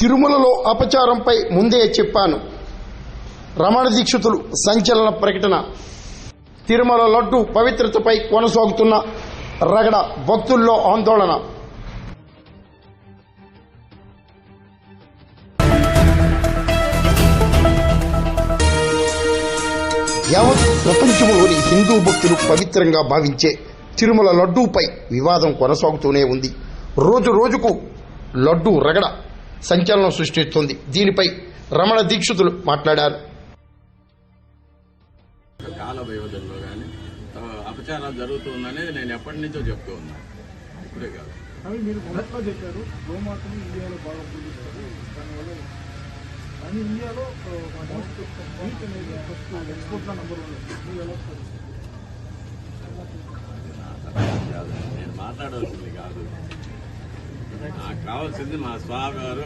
తిరుమలలో అపచారంపై ముందే చెప్పాను. రమణ దీక్షితులు సంచలన ప్రకటన. తిరుమల లడ్డు పవిత్రతపై కొనసాగుతున్న రగడ, భక్తుల్లో ఆందోళన. యావత్ ప్రపంచంలోని హిందూ భక్తులు పవిత్రంగా భావించే తిరుమల లడ్డూపై వివాదం కొనసాగుతూనే ఉంది. రోజు రోజుకు లడ్డూ రగడ సంచలనం సృష్టిస్తోంది. దీనిపై రమణ దీక్షితులు మాట్లాడారు. కాల వ్యవధిలో కానీ అపచారాలు జరుగుతుందనేది నేను ఎప్పటి నుంచో చెప్తూ ఉన్నాను. ఇప్పుడే కాదు. అవి మీరు మొదట్లో చెప్పారు గోమాతని ఇండియాలో బాగా పూజిస్తారు, దానివల్ల కానీ ఇండియాలో మీట్ అనేది ఫస్ట్ ఎక్స్పోర్ట్లో నెంబర్ 1. నేను మాట్లాడాల్సింది కాదు, నాకు కావాల్సింది మా స్వామి గారు